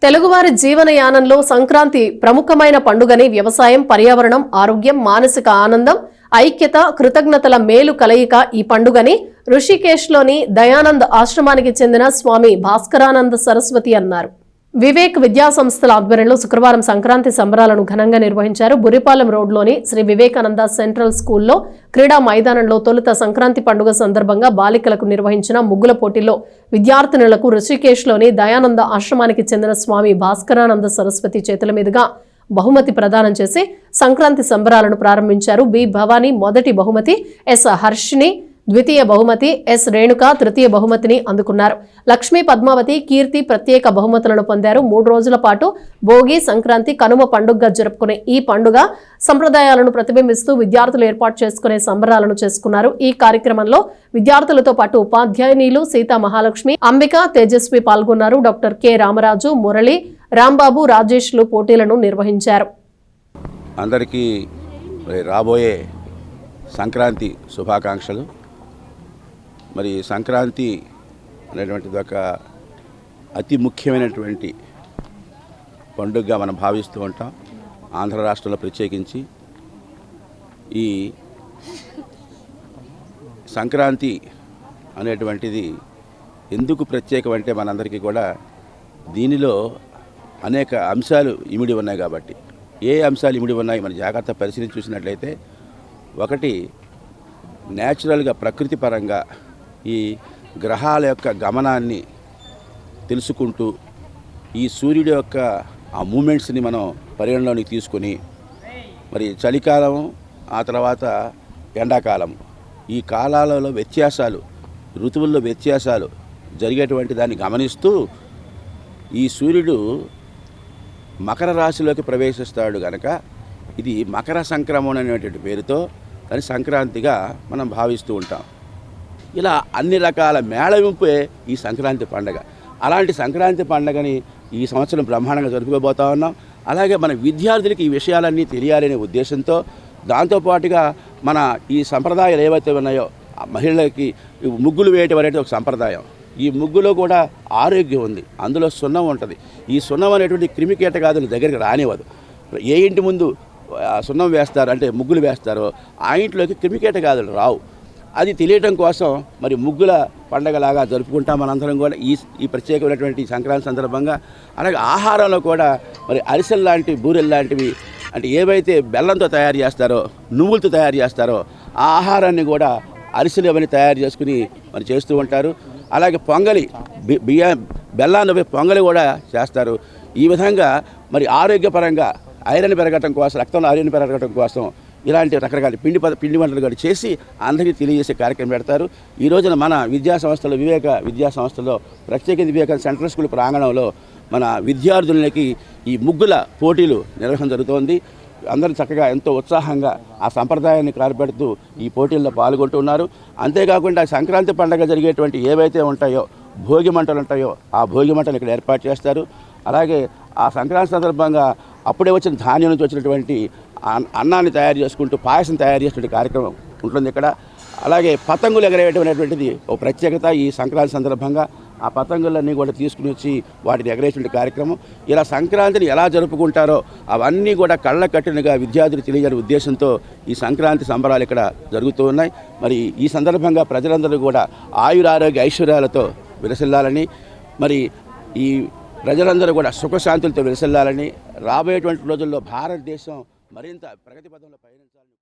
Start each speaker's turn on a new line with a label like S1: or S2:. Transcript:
S1: తెలుగువారి జీవనయానంలో సంక్రాంతి ప్రముఖమైన పండుగని వ్యవసాయం, పర్యావరణం, ఆరోగ్యం, మానసిక ఆనందం, ఐక్యత, కృతజ్ఞతల మేలు కలయిక ఈ పండుగని ఋషికేశ్లోని దయానంద్ ఆశ్రమానికి చెందిన స్వామి భాస్కరానంద సరస్వతి అన్నారు. వివేక్ విద్యా సంస్థల ఆధ్వర్యంలో శుక్రవారం సంక్రాంతి సంబరాలను ఘనంగా నిర్వహించారు. బురిపాలెం రోడ్లోని శ్రీ వివేకానంద సెంట్రల్ స్కూల్లో క్రీడా మైదానంలో తొలుత సంక్రాంతి పండుగ సందర్భంగా బాలికలకు నిర్వహించిన ముగ్గుల పోటీల్లో విద్యార్థినులకు ఋషికేశ్లోని దయానంద ఆశ్రమానికి చెందిన స్వామి భాస్కరానంద సరస్వతి చేతుల మీదుగా బహుమతి ప్రదానం చేసి సంక్రాంతి సంబరాలను ప్రారంభించారు. బి భవానీ మొదటి బహుమతి, ఎస్ హర్షిని ద్వితీయ బహుమతి, ఎస్ రేణుక తృతీయ బహుమతిని అందుకున్నారు. లక్ష్మీ, పద్మావతి, కీర్తి ప్రత్యేక బహుమతులను పొందారు. 3 రోజుల పాటు భోగి, సంక్రాంతి, కనుమ పండుగగా జరుపుకునే ఈ పండుగ సంప్రదాయాలను ప్రతిబింబిస్తూ విద్యార్థులు ఏర్పాటు చేసుకునే సంబరాలను చేసుకున్నారు. ఈ కార్యక్రమంలో విద్యార్థులతో పాటు ఉపాధ్యాయునిలు సీతా మహాలక్ష్మి, అంబిక, తేజస్వి పాల్గొన్నారు. డాక్టర్ కె రామరాజు, మురళి, రాంబాబు, రాజేష్లు పోటీలను నిర్వహించారు.
S2: అందరికీ రాబోయే సంక్రాంతి శుభాకాంక్షలు. మరి సంక్రాంతి అనేటువంటిది ఒక అతి ముఖ్యమైనటువంటి పండుగగా మనం భావిస్తూ ఉంటాం. ఆంధ్ర రాష్ట్రంలో ప్రత్యేకించి ఈ సంక్రాంతి అనేటువంటిది ఎందుకు ప్రత్యేకం అంటే మనందరికీ కూడా దీనిలో అనేక అంశాలు ఇమిడి ఉన్నాయి. కాబట్టి ఏ అంశాలు ఇమిడి ఉన్నాయి మన జాగ్రత్త పరిశీలించి చూసినట్లయితే, ఒకటి న్యాచురల్గా ప్రకృతి పరంగా ఈ గ్రహాల యొక్క గమనాన్ని తెలుసుకుంటూ ఈ సూర్యుడి యొక్క ఆ మూమెంట్స్ని మనం పరిగణలోనికి తీసుకొని మరి చలికాలం, ఆ తర్వాత ఎండాకాలం, ఈ కాలాలలో వ్యత్యాసాలు, ఋతువుల్లో వ్యత్యాసాలు జరిగేటువంటి దాన్ని గమనిస్తూ ఈ సూర్యుడు మకర రాశిలోకి ప్రవేశిస్తాడు కనుక ఇది మకర సంక్రమణ అనేటువంటి పేరుతో దాని సంక్రాంతిగా మనం భావిస్తూ ఉంటాం. ఇలా అన్ని రకాల మేళవింపే ఈ సంక్రాంతి పండుగ. అలాంటి సంక్రాంతి పండుగని ఈ సంవత్సరం బ్రహ్మాండంగా జరుపుకోబోతా ఉన్నాం. అలాగే మన విద్యార్థులకి ఈ విషయాలన్నీ తెలియాలనే ఉద్దేశంతో, దాంతోపాటుగా మన ఈ సంప్రదాయాలు ఏవైతే ఉన్నాయో మహిళలకి ముగ్గులు వేయటం అనేది ఒక సంప్రదాయం. ఈ ముగ్గులో కూడా ఆరోగ్యం ఉంది, అందులో సున్నం ఉంటుంది. ఈ సున్నం అనేటువంటి క్రిమికీటకాదుల దగ్గరికి రానివ్వదు. ఏ ఇంటి ముందు సున్నం వేస్తారు అంటే ముగ్గులు వేస్తారో ఆ ఇంట్లోకి క్రిమికీటకాదులు రావు. అది తెలియటం కోసం మరి ముగ్గుల పండగలాగా జరుపుకుంటాం మనందరం కూడా ఈ ప్రత్యేకమైనటువంటి సంక్రాంతి సందర్భంగా. అలాగే ఆహారంలో కూడా మరి అరిసెలు లాంటి, బూరెలు లాంటివి అంటే ఏవైతే బెల్లంతో తయారు చేస్తారో, నువ్వులతో తయారు చేస్తారో ఆ ఆహారాన్ని కూడా అరిసెలు అవన్నీ తయారు చేసుకుని మరి చేస్తూ ఉంటారు. అలాగే పొంగలి, బెల్లాన్ని పొంగలి కూడా చేస్తారు. ఈ విధంగా మరి ఆరోగ్యపరంగా ఐరన్ పెరగటం కోసం, రక్తంలో ఐరన్ పెరగటం కోసం ఇలాంటి రకరకాల పిండి వంటలు కూడా చేసి అందరికీ తెలియజేసే కార్యక్రమం పెడతారు. ఈ రోజున మన విద్యా సంస్థలో, వివేక విద్యా సంస్థలో, ప్రత్యేకించి వివేక సెంట్రల్ స్కూల్ ప్రాంగణంలో మన విద్యార్థులకి ఈ ముగ్గుల పోటీలు నిర్వహణ జరుగుతోంది. అందరూ చక్కగా ఎంతో ఉత్సాహంగా ఆ సంప్రదాయాన్ని కారపెడుతూ ఈ పోటీల్లో పాల్గొంటున్నారు. అంతేకాకుండా సంక్రాంతి పండుగ జరిగేటువంటి ఏవైతే ఉంటాయో భోగి మంటలు ఉంటాయో ఆ భోగి మంటలు ఇక్కడ ఏర్పాటు చేస్తారు. అలాగే ఆ సంక్రాంతి సందర్భంగా అప్పుడే వచ్చిన ధాన్యం నుంచి వచ్చినటువంటి అన్నాన్ని తయారు చేసుకుంటూ పాయసం తయారు చేసేటువంటి కార్యక్రమం ఉంటుంది ఇక్కడ. అలాగే పతంగులు ఎగరేయటం అనేటువంటిది ఒక ప్రత్యేకత ఈ సంక్రాంతి సందర్భంగా. ఆ పతంగులన్నీ కూడా తీసుకుని వచ్చి వాటిని ఎగరేసేటువంటి కార్యక్రమం. ఇలా సంక్రాంతిని ఎలా జరుపుకుంటారో అవన్నీ కూడా కళ్ళ కట్టినగా విద్యార్థులు తెలియజేసే ఉద్దేశంతో ఈ సంక్రాంతి సంబరాలు ఇక్కడ జరుగుతూ ఉన్నాయి. మరి ఈ సందర్భంగా ప్రజలందరూ కూడా ఆయురారోగ్య ఐశ్వర్యాలతో విలసిల్లాలని, మరి ఈ ప్రజలందరూ కూడా సుఖశాంతులతో విలసిల్లాలని, రాబోయేటువంటి రోజుల్లో భారతదేశం మరింత ప్రగతి పథంలో పయనించాలని